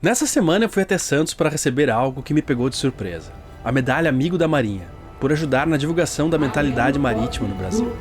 Nessa semana eu fui até Santos para receber algo que me pegou de surpresa. A medalha Amigo da Marinha, por ajudar na divulgação da mentalidade marítima no Brasil.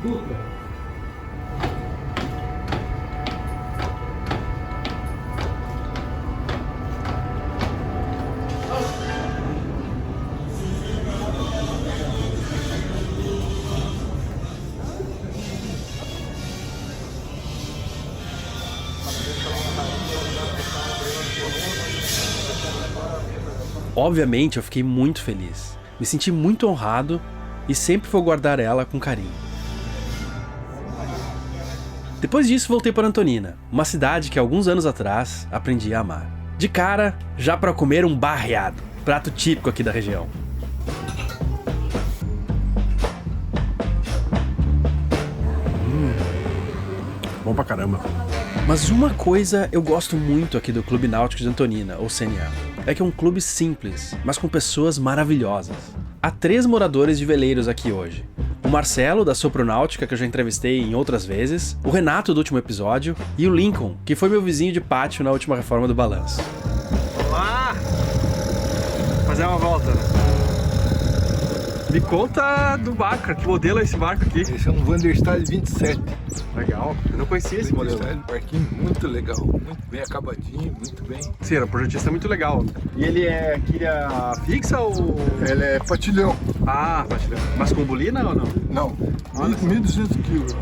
Obviamente eu fiquei muito feliz, me senti muito honrado e sempre vou guardar ela com carinho. Depois disso voltei para Antonina, uma cidade que alguns anos atrás aprendi a amar. De cara, já para comer um barreado, prato típico aqui da região. Bom pra caramba. Mas uma coisa eu gosto muito aqui do Clube Náutico de Antonina, ou CNA, é que é um clube simples, mas com pessoas maravilhosas. Há 3 moradores de veleiros aqui hoje. O Marcelo, da Sopronáutica, que eu já entrevistei em outras vezes, o Renato, do último episódio, e o Lincoln, que foi meu vizinho de pátio na última reforma do balanço. Olá! Fazer uma volta, né? Me conta do barco, que modelo é esse barco aqui? Esse é um Vanderstyle 27. Legal, eu não conhecia esse modelo. Barquinho muito legal, muito bem acabadinho, muito bem. Sim, o projetista é muito legal. E ele é quilha fixa ou... Ele é patilhão. Ah, patilhão. Mas com bolina ou não? Não, 1.200 quilos.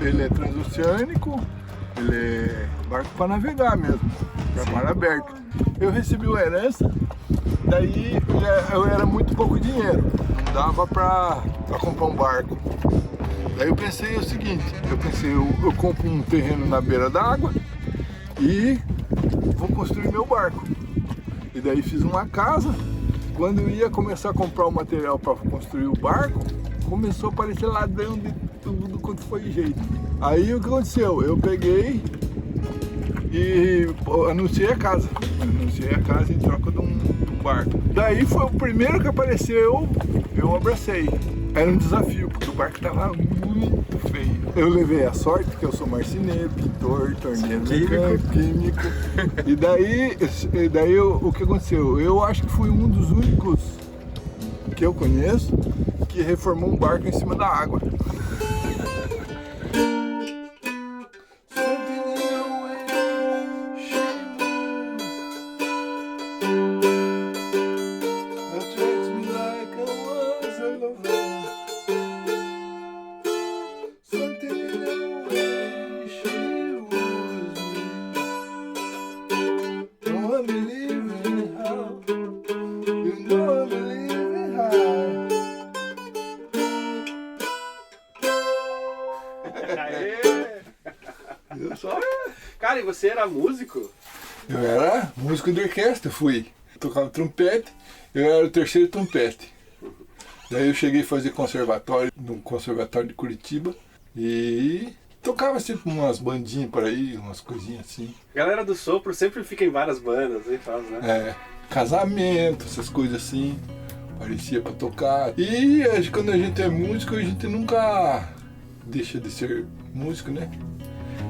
Ele é transoceânico, ele é barco para navegar mesmo, para mar aberto. Eu recebi uma herança, daí eu era muito pouco dinheiro, não dava para comprar um barco. Daí eu pensei o seguinte, eu compro um terreno na beira d'água e vou construir meu barco. E daí fiz uma casa. Quando eu ia começar a comprar o material para construir o barco, começou a aparecer ladrão de tudo quanto foi jeito. Aí o que aconteceu? Eu peguei e anunciei a casa em troca de um barco. Daí foi o primeiro que apareceu, eu abracei. Era um desafio, porque o barco estava muito feio. Eu levei a sorte, que eu sou marceneiro, pintor, torneiro mecânico, químico. E daí o que aconteceu? Eu acho que fui um dos únicos que eu conheço que reformou um barco em cima da água. Cara, e você era músico? Eu era músico de orquestra, tocava trompete, eu era o terceiro trompete. Daí eu cheguei a fazer conservatório no Conservatório de Curitiba e tocava sempre umas bandinhas por aí, umas coisinhas assim. A galera do sopro sempre fica em várias bandas, aí faz, né? É, casamento, essas coisas assim, parecia pra tocar. E quando a gente é músico, a gente nunca deixa de ser músico, né?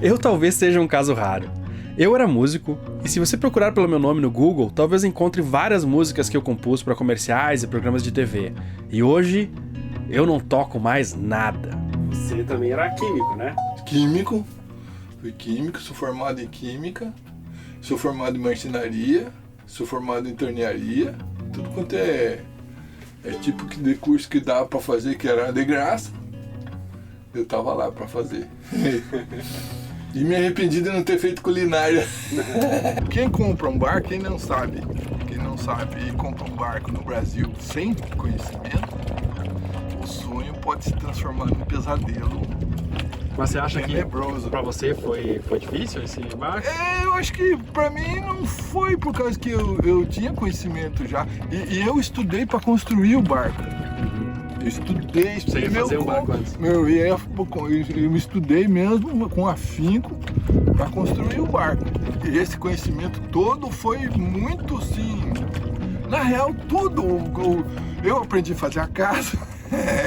Eu talvez seja um caso raro. Eu era músico, e se você procurar pelo meu nome no Google, talvez encontre várias músicas que eu compus para comerciais e programas de TV. E hoje, eu não toco mais nada. Você também era químico, né? Químico, fui químico, sou formado em química, sou formado em marcenaria, sou formado em tornearia, tudo quanto é tipo de curso que dava para fazer, que era de graça, eu tava lá para fazer. E me arrependi de não ter feito culinária. Quem compra um barco, quem não sabe e compra um barco no Brasil sem conhecimento, o sonho pode se transformar num pesadelo. Mas você acha tenebroso. Que pra você foi difícil esse barco? Eu acho que pra mim não foi, por causa que eu tinha conhecimento já. E eu estudei para construir o barco. Eu estudei Você ia fazer um barco antes? Eu estudei mesmo com afinco para construir o barco. E esse conhecimento todo foi muito assim. Na real, tudo. Eu aprendi a fazer a casa,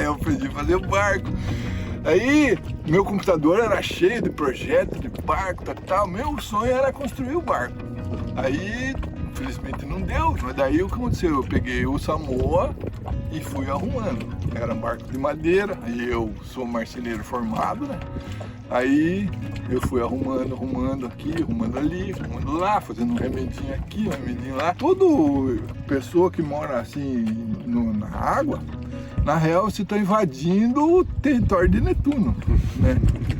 eu aprendi a fazer o barco. Aí, meu computador era cheio de projetos de barco, tal. Meu sonho era construir o barco. Aí, infelizmente não deu, mas daí o que aconteceu? Eu peguei o Samoa e fui arrumando. Era um barco de madeira, e eu sou marceneiro formado, né? Aí eu fui arrumando aqui, arrumando ali, arrumando lá, fazendo um remedinho aqui, um remedinho lá. Toda pessoa que mora assim na água, na real você está invadindo o território de Netuno, né?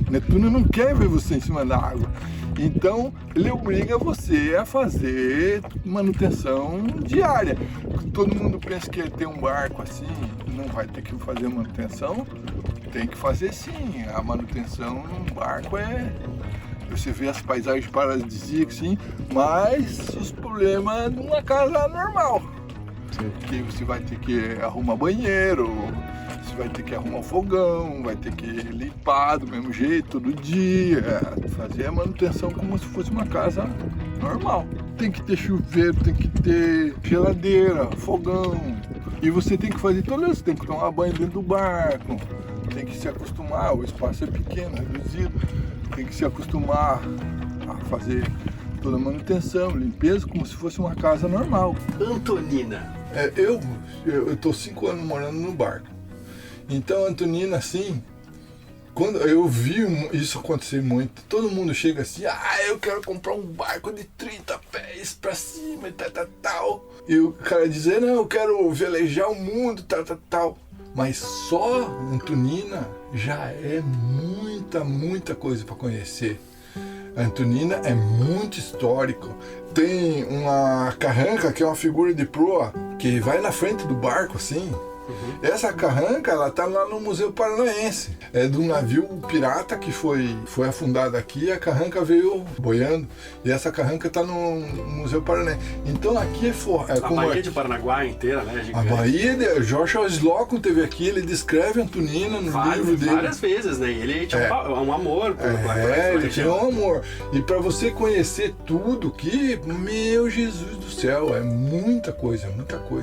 Netuno não quer ver você em cima da água. Então ele obriga você a fazer manutenção diária. Todo mundo pensa que ter um barco assim não vai ter que fazer manutenção. Tem que fazer sim. A manutenção num barco você vê as paisagens paradisíacas, sim, mas os problemas numa casa normal. Sim. Que você vai ter que arrumar banheiro, você vai ter que arrumar fogão, vai ter que limpar do mesmo jeito todo dia, fazer a manutenção como se fosse uma casa normal. Tem que ter chuveiro, tem que ter geladeira, fogão. E você tem que fazer tudo isso, tem que tomar banho dentro do barco, tem que se acostumar, o espaço é pequeno, reduzido, tem que se acostumar a fazer toda a manutenção, limpeza, como se fosse uma casa normal. Antonina. Eu tô 5 anos morando no barco. Então, Antonina, assim, quando eu vi isso acontecer muito, todo mundo chega assim, eu quero comprar um barco de 30 pés pra cima e tal. E o cara diz, não, eu quero velejar o mundo, tal. Mas só Antonina já é muita coisa para conhecer. A Antonina é muito histórico. Tem uma carranca que é uma figura de proa que vai na frente do barco assim. Essa carranca, ela tá lá no Museu Paranaense. É de um navio pirata que foi afundado aqui, a carranca veio boiando. E essa carranca tá no Museu Paranaense. Então aqui a Baía de Paranaguá inteira, né? Gigante. A Baía de George Slocum teve aqui, ele descreve Antonina no livro dele. Várias vezes, né? Ele tinha um amor ele tinha um amor. E para você conhecer tudo que, meu Jesus do céu, é muita coisa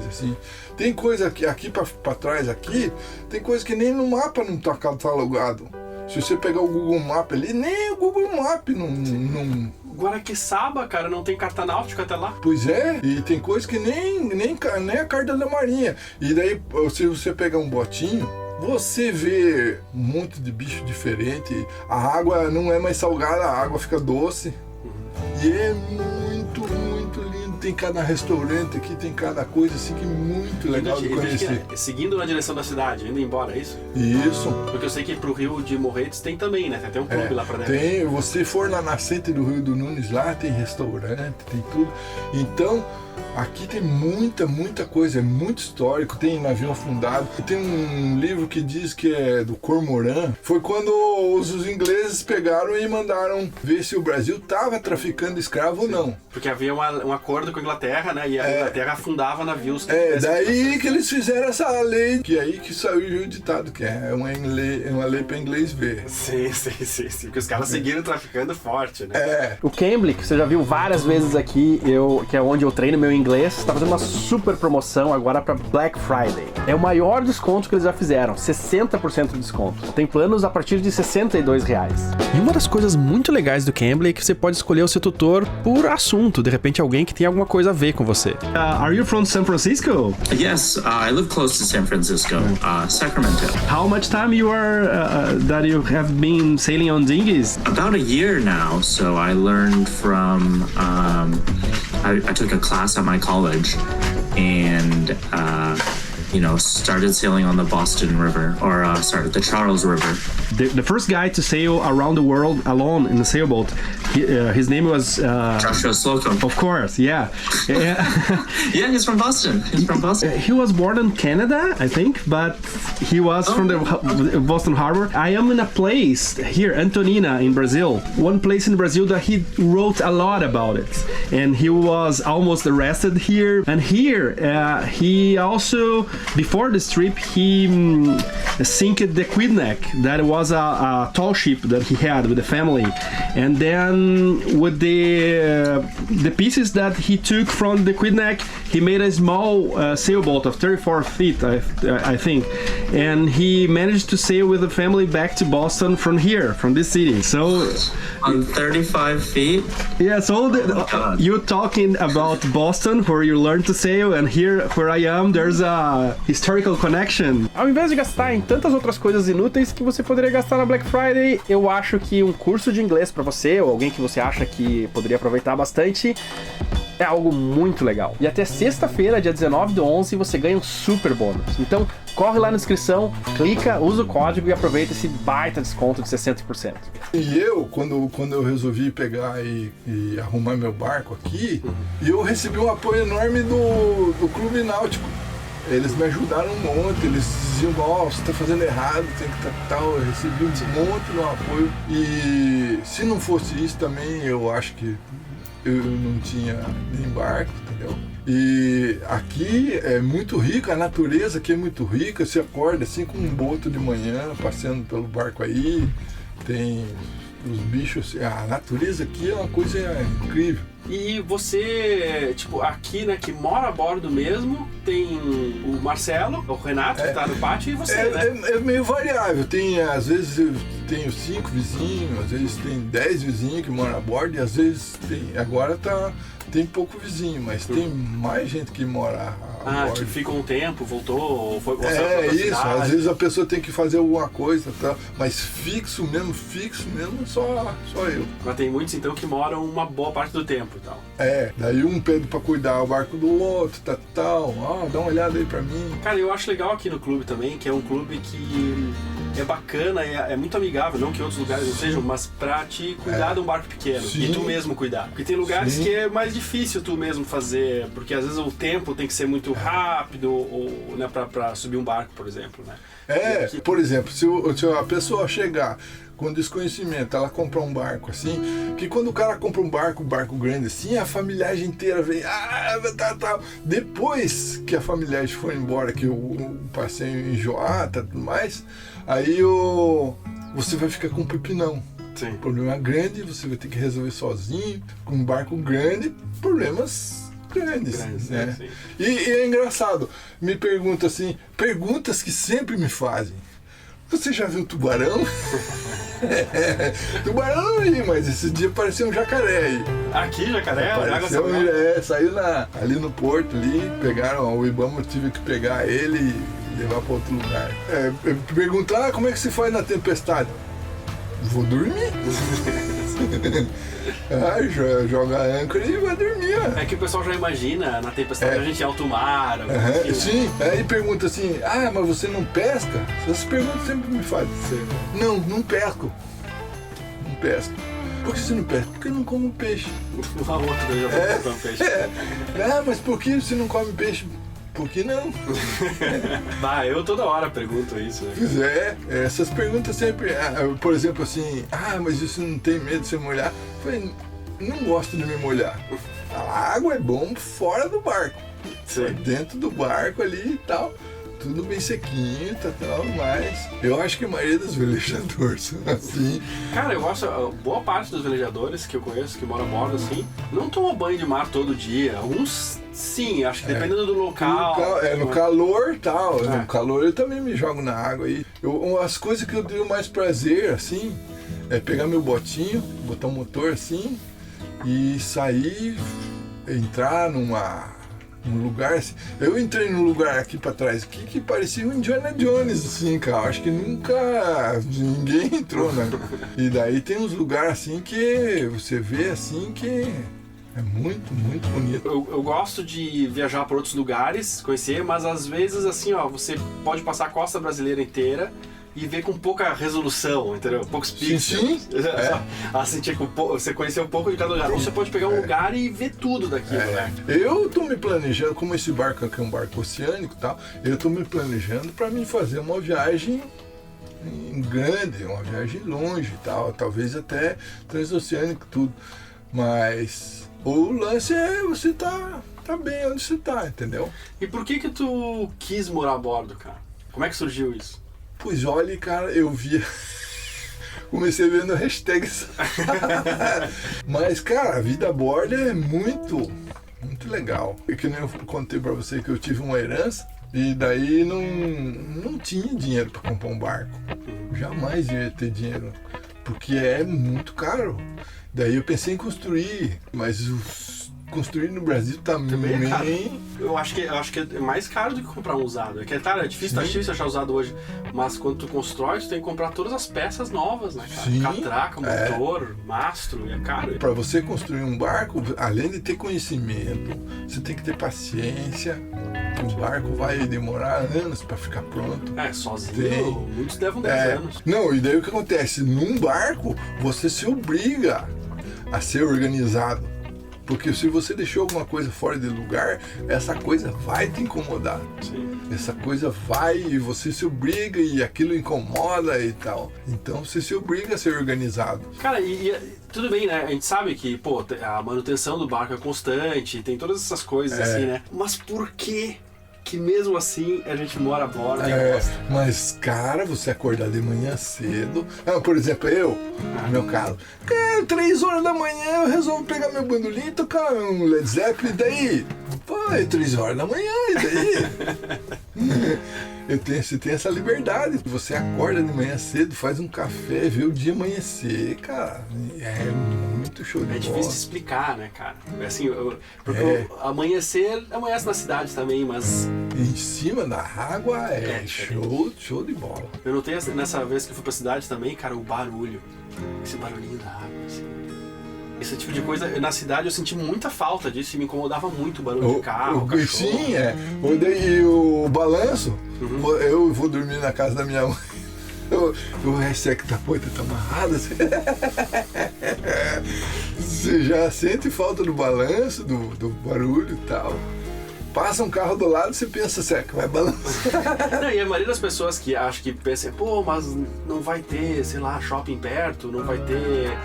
assim. Tem coisa aqui para trás aqui, tem coisa que nem no mapa não tá catalogado. Se você pegar o Google Map ali, nem o Google Map não... Guaraqueçaba, cara, não tem carta náutica até lá. Pois é, e tem coisa que nem a carta da marinha. E daí, se você pegar um botinho, você vê um monte de bicho diferente, a água não é mais salgada, a água fica doce. E é muito lindo. Tem cada restaurante aqui, tem cada coisa assim que é muito legal de conhecer. Seguindo na direção da cidade, indo embora, é isso? Isso. Porque eu sei que pro Rio de Morretes tem também, né? Tem um clube lá pra dentro. Tem, você for na nascente do Rio do Nunes lá, tem restaurante, tem tudo. Então, aqui tem muita coisa, é muito histórico, tem navio afundado. Tem um livro que diz que é do Cormorã. Foi quando os ingleses pegaram e mandaram ver se o Brasil estava traficando escravo ou não. Porque havia um acordo com a Inglaterra, né? E a Inglaterra afundava navios. Daí que eles fizeram essa lei, que é aí que saiu o ditado, que é uma lei para inglês ver. Sim. Porque os caras seguiram traficando forte, né? O Cambly, que você já viu várias vezes aqui, que é onde eu treino meu inglês, está fazendo uma super promoção agora para Black Friday. É o maior desconto que eles já fizeram, 60% de desconto. Tem planos a partir de R$62. E uma das coisas muito legais do Cambly é que você pode escolher o seu tutor por assunto, de repente alguém que tem alguma coisa a ver com você. Are you from San Francisco? Yes, I live close to San Francisco, Sacramento. How much time you have been sailing on dinghies? About a year now, so I learned from, I took a class at my college and, started sailing on the Boston River, the Charles River. The first guy to sail around the world alone in a sailboat, his name was... Joshua Slocum. Of course, yeah. Yeah, he's from Boston. He was born in Canada, I think, but he was from the Boston Harbor. I am in a place here, Antonina, in Brazil. One place in Brazil that he wrote a lot about it. And he was almost arrested here. And here, he also before this trip, he sank the Quidneck. That was a tall ship that he had with the family, and then with the pieces that he took from the Quidneck, he made a small sailboat of 34 feet, I think, and he managed to sail with the family back to Boston from here, from this city. So On 35 feet? yeah, so you talking about Boston, where you learn to sail, and here where I am, there's a historical connection. Ao invés de gastar em tantas outras coisas inúteis que você poderia gastar na Black Friday, eu acho que um curso de inglês para você, ou alguém que você acha que poderia aproveitar bastante, é algo muito legal. E até sexta-feira, dia 19/11, você ganha um super bônus. Então, corre lá na inscrição, clica, usa o código e aproveita esse baita desconto de 60%. E eu, quando eu resolvi pegar e arrumar meu barco aqui, eu recebi um apoio enorme do Clube Náutico. Eles me ajudaram um monte, eles diziam, ó, você tá fazendo errado, tem que tal. Eu recebi um monte de apoio. E se não fosse isso também, eu acho que eu não tinha nem barco, entendeu? E aqui é muito rico, a natureza aqui é muito rica, você acorda assim com um boto de manhã, passeando pelo barco aí, tem os bichos, a natureza aqui é uma coisa incrível. E você, tipo, aqui, né, que mora a bordo mesmo, tem o Marcelo, o Renato, que tá no pátio, e você, né? É meio variável, tem, às vezes eu tenho 5 vizinhos, às vezes tem 10 vizinhos que moram a bordo, e às vezes agora tem pouco vizinho, mas tem mais gente que mora a bordo. Que fica um tempo, voltou, foi isso, cidade. Às vezes a pessoa tem que fazer alguma coisa, tá? Mas fixo mesmo, só eu. Mas tem muitos, então, que moram uma boa parte do tempo e tal. Daí um pede pra cuidar o barco do outro, tal, dá uma olhada aí pra mim. Cara, eu acho legal aqui no clube também, que é um clube que é bacana, é muito amigável, não que outros lugares não sejam, mas pra te cuidar de um barco pequeno. Sim. E tu mesmo cuidar. Porque tem lugares que é mais difícil tu mesmo fazer, porque às vezes o tempo tem que ser muito rápido, ou, né, pra subir um barco, por exemplo, né? Por exemplo, se a pessoa chegar com desconhecimento, ela comprar um barco assim, que quando o cara compra um barco grande assim, a familiagem inteira vem, tal. Depois que a familiagem for embora, que o passeio enjoar, tudo mais, aí você vai ficar com um pepinão. Sim. Problema grande, você vai ter que resolver sozinho, com um barco grande, problemas grandes, né? Sim. E é engraçado, me pergunta assim, perguntas que sempre me fazem. Você já viu tubarão? Tubarão não vi, mas esse dia apareceu um jacaré aí. Aqui, jacaré? Apareceu, saiu ali no porto, pegaram o Ibama, eu tive que pegar ele e levar para outro lugar. Perguntar como é que se faz na tempestade? Vou dormir. Joga a âncora e vai dormir. É que o pessoal já imagina na tempestade a gente em alto mar. Sim, aí pergunta assim, mas você não pesca? Essas perguntas sempre me fazem. Não pesco. Não pesco. Por que você não pesca? Porque eu não como peixe. Uma outra já tá comprando peixe. Mas por que você não come peixe? Por que não? Eu toda hora pergunto isso. Né? Pois essas perguntas sempre, por exemplo assim, mas você não tem medo de se molhar? Eu falei, não gosto de me molhar. A água é bom fora do barco. Dentro do barco ali e tal, tudo bem sequinho, tal, mas eu acho que a maioria dos velejadores são assim. Cara, eu gosto, boa parte dos velejadores que eu conheço, que moram a bordo assim, não tomam banho de mar todo dia. Alguns sim, acho que dependendo do local. No calor tal. No calor eu também me jogo na água aí. As coisas que eu tenho mais prazer, assim, é pegar meu botinho, botar um motor assim e sair, entrar num lugar assim. Eu entrei num lugar aqui pra trás que parecia um Indiana Jones, assim, cara. Acho que nunca ninguém entrou, né? E daí tem uns lugares assim que você vê assim que é muito, muito bonito. Eu gosto de viajar por outros lugares, conhecer, mas às vezes assim, você pode passar a costa brasileira inteira e ver com pouca resolução, entendeu? Poucos pixels. Sim. Assim, tipo, você conhecer um pouco de cada lugar. Ou você pode pegar um lugar e ver tudo daquilo, né? Eu tô me planejando, como esse barco aqui é um barco oceânico e tal, eu tô me planejando para mim fazer uma viagem grande, uma viagem longe e tal, talvez até transoceânico tudo. Mas o lance é você tá tá bem onde você tá, entendeu? E por que tu quis morar a bordo, cara? Como é que surgiu isso? Pois olha, cara, eu via... Comecei vendo hashtags. Mas, cara, a vida a bordo é muito legal. É que nem eu contei pra você que eu tive uma herança e daí não tinha dinheiro pra comprar um barco. Jamais ia ter dinheiro, porque é muito caro. Daí eu pensei em construir, mas construir no Brasil também é caro. Eu acho que é mais caro do que comprar um usado. É que, cara, é difícil, tá difícil achar usado hoje. Mas quando tu constrói, tu tem que comprar todas as peças novas, né, cara? Sim, catraca, motor, mastro, e é caro. Para você construir um barco, além de ter conhecimento, você tem que ter paciência. O barco vai demorar anos para ficar pronto. Sozinho, muitos levam 10 anos. Não, e daí o que acontece? Num barco, você se obriga a ser organizado. Porque se você deixou alguma coisa fora de lugar, essa coisa vai te incomodar. Sim. Essa coisa vai e você se obriga e aquilo incomoda e tal. Então você se obriga a ser organizado. Cara, e tudo bem, né? A gente sabe que, pô, a manutenção do barco é constante, tem todas essas coisas assim, né? Mas por que mesmo assim a gente mora a bordo e gosta? Mas, cara, você acordar de manhã cedo... por exemplo, no meu caso, cara, 3 horas da manhã eu resolvo pegar meu bandolim e tocar um Led Zeppelin, e daí? Pô, é 3 horas da manhã, e daí? Você tem essa liberdade. Você acorda de manhã cedo, faz um café, vê o dia amanhecer, cara. É muito show de bola. É difícil de explicar, né, cara? É assim, porque amanhece na cidade também, mas... Em cima da água show de bola. Eu notei nessa vez que eu fui pra cidade também, cara, o barulho. Esse barulhinho da água, assim. Esse tipo de coisa, na cidade eu senti muita falta disso e me incomodava muito o barulho de carro, cachorro. Sim, E o balanço, eu vou dormir na casa da minha mãe. O hashtag da porta tá amarrado. Você já sente falta do balanço, do barulho e tal. Passa um carro do lado e você pensa, será que vai balançar? Não, e a maioria das pessoas que acham que pensam, pô, mas não vai ter, sei lá, shopping perto, não vai ter...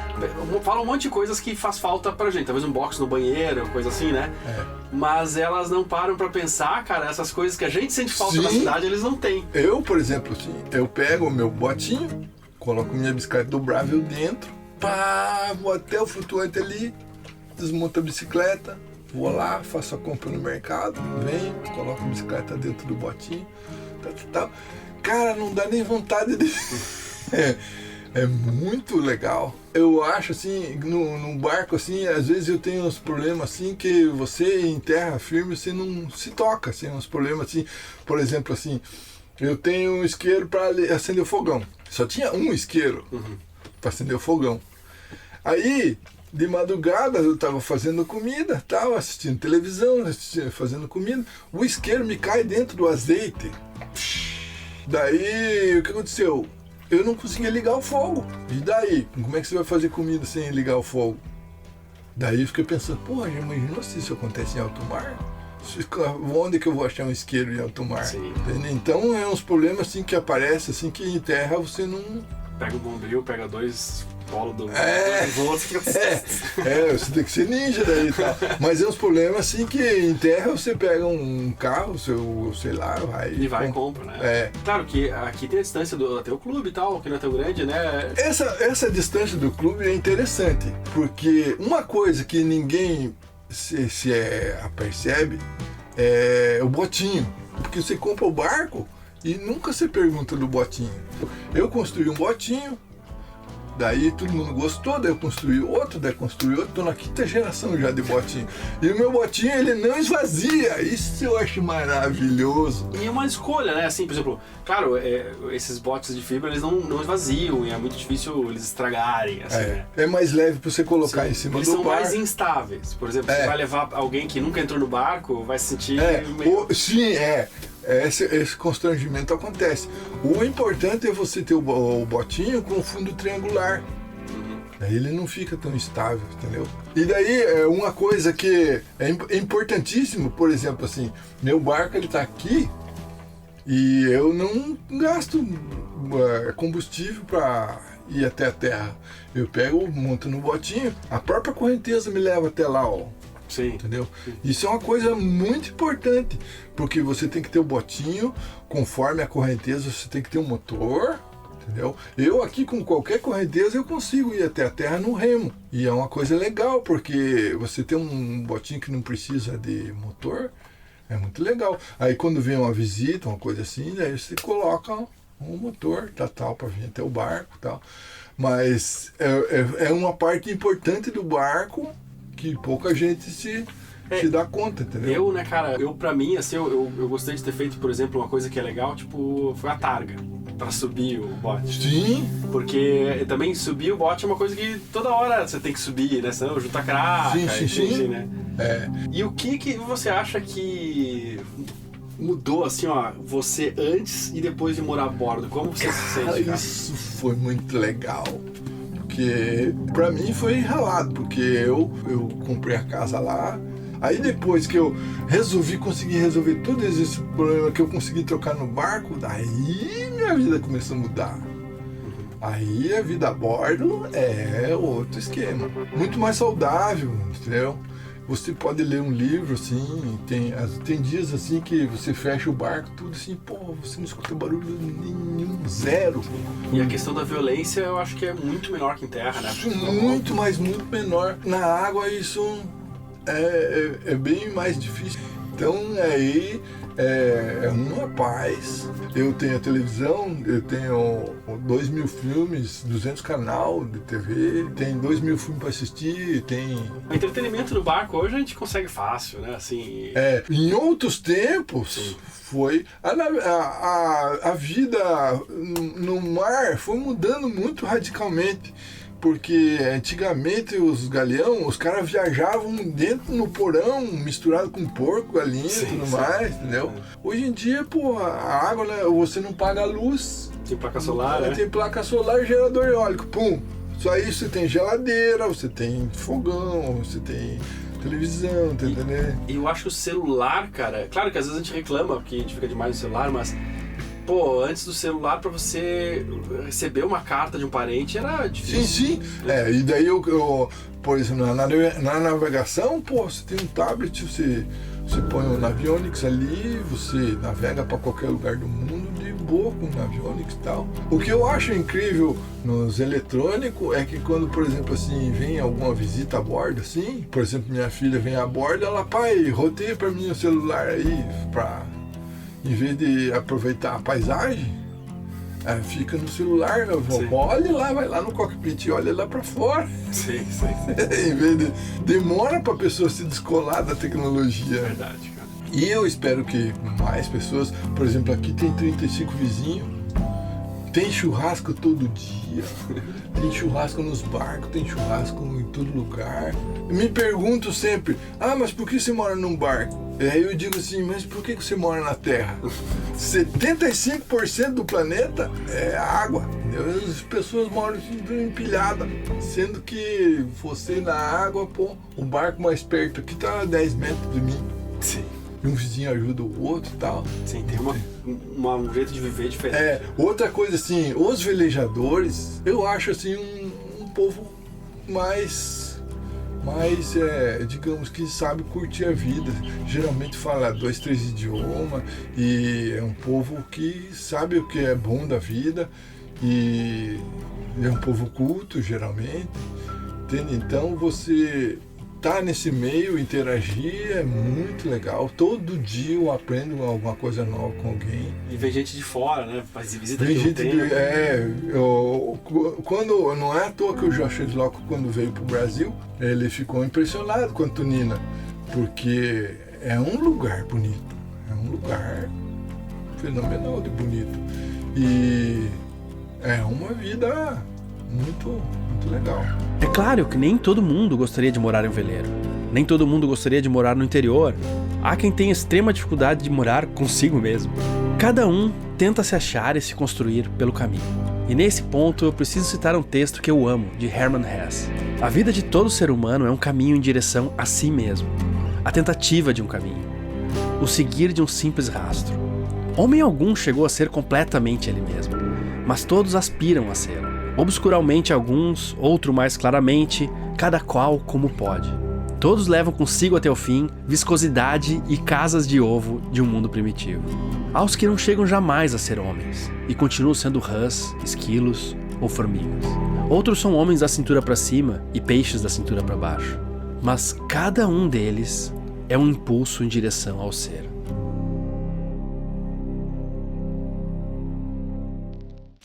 Falam um monte de coisas que faz falta pra gente, talvez um box no banheiro, coisa assim, né? Mas elas não param pra pensar, cara, essas coisas que a gente sente falta na cidade, eles não têm. Eu, por exemplo, assim, eu pego o meu botinho, coloco minha bicicleta dobrável dentro, vou até o flutuante ali, desmonto a bicicleta, vou lá, faço a compra no mercado, venho, coloco a bicicleta dentro do botinho, tal. Cara, não dá nem vontade de... É muito legal. Eu acho assim, num barco assim, às vezes eu tenho uns problemas assim que você em terra firme, você não se toca, assim, uns problemas assim, por exemplo assim, eu tenho um isqueiro para acender o fogão. Só tinha um isqueiro para acender o fogão. Aí, de madrugada eu tava fazendo comida, tava assistindo televisão, fazendo comida, o isqueiro me cai dentro do azeite. Daí, o que aconteceu? Eu não conseguia ligar o fogo. E daí? Como é que você vai fazer comida sem ligar o fogo? Daí eu fiquei pensando, porra, já imaginou se isso acontece em alto mar? Onde que eu vou achar um isqueiro em alto mar? Sim. Então é uns problemas assim que aparecem, assim que em terra você não... Pega o bombril, pega 2 polos do você tem que ser ninja daí, tá? Mas é uns problemas assim que em terra você pega um carro, sei lá, vai... E vai e compra, né? Claro que aqui tem a distância até o clube e tal, que não é tão grande, né? Essa distância do clube é interessante, porque uma coisa que ninguém se apercebe é o botinho. Porque você compra o barco e nunca se pergunta do botinho. Eu construí um botinho, daí todo mundo gostou, daí eu construí outro, tô na 5ª geração já de botinho. E o meu botinho, ele não esvazia, isso eu acho maravilhoso. E é uma escolha, né? Assim, por exemplo, claro, esses botes de fibra, eles não esvaziam, e é muito difícil eles estragarem, assim, né? É mais leve pra você colocar em cima do barco. Eles são mais instáveis. Por exemplo, você vai levar alguém que nunca entrou no barco, vai se sentir meio... Sim, esse constrangimento acontece. O importante é você ter o botinho com fundo triangular. Aí ele não fica tão estável, entendeu? E daí, uma coisa que é importantíssimo, por exemplo, assim, meu barco ele tá aqui e eu não gasto combustível para ir até a terra. Eu pego, monto no botinho, a própria correnteza me leva até lá, ó. Sim. Entendeu? Isso é uma coisa muito importante, porque você tem que ter o botinho, conforme a correnteza você tem que ter um motor, entendeu? Eu aqui com qualquer correnteza eu consigo ir até a terra no remo, e é uma coisa legal, porque você tem um botinho que não precisa de motor, é muito legal. Aí quando vem uma visita, uma coisa assim, daí você coloca um motor, tal, para vir até o barco, tal. Mas é uma parte importante do barco que pouca gente se dá conta, entendeu? Eu, cara, pra mim, assim, eu gostei de ter feito, por exemplo, uma coisa que é legal, tipo, foi a targa pra subir o bote. Sim. Porque também subir o bote é uma coisa que toda hora você tem que subir, né? Senão junta craca, sim. né? É. E o que você acha que mudou, assim, ó, você antes e depois de morar a bordo? Como você se sente, cara? Isso foi muito legal. Porque pra mim foi ralado, porque eu comprei a casa lá. Aí depois que eu consegui resolver todos esses problemas que eu consegui trocar no barco, daí minha vida começou a mudar. Aí a vida a bordo é outro esquema. Muito mais saudável, entendeu? Você pode ler um livro, assim, tem dias assim que você fecha o barco, tudo assim, pô, você não escuta barulho nenhum, zero. E a questão da violência eu acho que é muito menor que em terra, né? Muito menor. Na água isso é bem mais difícil. Então aí é uma paz. Eu tenho a televisão, eu tenho 2.000 filmes, 200 canal de TV, tem 2.000 filmes para assistir, tem... O entretenimento no barco hoje a gente consegue fácil, né? Assim... Em outros tempos, foi... A vida no mar foi mudando muito radicalmente. Porque antigamente os galeão, os caras viajavam dentro no porão, misturado com porco, galinha e tudo mais, entendeu? Hoje em dia, pô, a água, né, você não paga a luz. Tem placa solar, né? Tem placa solar, gerador eólico, pum. Só aí você tem geladeira, você tem fogão, você tem televisão, tá entendendo? E eu acho que o celular, cara... Claro que às vezes a gente reclama porque a gente fica demais no celular, mas... Pô, antes do celular, pra você receber uma carta de um parente, era difícil. Sim. E daí eu por exemplo, na navegação, pô, você tem um tablet, você põe o Navionics ali, você navega pra qualquer lugar do mundo de boa com o Navionics e tal. O que eu acho incrível nos eletrônicos é que quando, por exemplo, assim, vem alguma visita a bordo, assim, por exemplo, minha filha vem a bordo, ela, pai, roteia pra mim o celular aí, em vez de aproveitar a paisagem, fica no celular, olha lá, vai lá no cockpit e olha lá pra fora. Sim. Em vez de... Demora pra pessoa se descolar da tecnologia. Verdade, cara. E eu espero que mais pessoas, por exemplo, aqui tem 35 vizinhos, tem churrasco todo dia, tem churrasco nos barcos, tem churrasco em todo lugar. Me pergunto sempre, mas por que você mora num barco? Aí eu digo assim, mas por que você mora na Terra? 75% do planeta é água, entendeu? As pessoas moram empilhadas, sendo que você na água, pô, o barco mais perto aqui tá a 10 metros de mim. Sim. E um vizinho ajuda o outro e tal. Sim, tem um jeito de viver diferente. Outra coisa assim, os velejadores, eu acho assim um povo mais digamos que sabe curtir a vida. Geralmente fala 2, 3 idiomas e é um povo que sabe o que é bom da vida e é um povo culto, geralmente. Entende? Então você tá nesse meio, interagir é muito legal. Todo dia eu aprendo alguma coisa nova com alguém. E vem gente de fora, né? Faz visita Vem de gente quando não é à toa que o Joshua Loco, quando veio pro Brasil, ele ficou impressionado com a Antonina, porque é um lugar bonito, é um lugar fenomenal de bonito e é uma vida muito legal. É claro que nem todo mundo gostaria de morar em um veleiro. Nem todo mundo gostaria de morar no interior. Há quem tenha extrema dificuldade de morar consigo mesmo. Cada um tenta se achar e se construir pelo caminho. E nesse ponto eu preciso citar um texto que eu amo, de Hermann Hesse. A vida de todo ser humano é um caminho em direção a si mesmo. A tentativa de um caminho. O seguir de um simples rastro. Homem algum chegou a ser completamente ele mesmo. Mas todos aspiram a ser. Obscuramente alguns, outro mais claramente, cada qual como pode. Todos levam consigo até o fim viscosidade e casas de ovo de um mundo primitivo. Há os que não chegam jamais a ser homens e continuam sendo rãs, esquilos ou formigas. Outros são homens da cintura para cima e peixes da cintura para baixo. Mas cada um deles é um impulso em direção ao ser.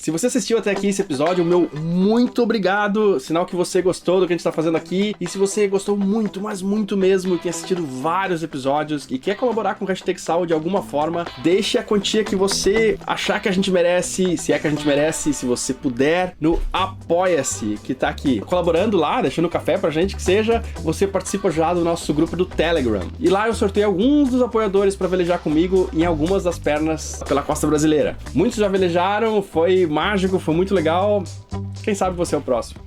Se você assistiu até aqui esse episódio, meu muito obrigado, sinal que você gostou do que a gente tá fazendo aqui, e se você gostou muito, mas muito mesmo, e tem assistido vários episódios, e quer colaborar com o Hashtag Sal de alguma forma, deixe a quantia que você achar que a gente merece, se é que a gente merece, se você puder, no Apoia-se, que tá aqui, colaborando lá, deixando café pra gente, que seja, você participa já do nosso grupo do Telegram, e lá eu sorteio alguns dos apoiadores pra velejar comigo em algumas das pernas pela costa brasileira. Muitos já velejaram, foi mágico, foi muito legal. Quem sabe você é o próximo.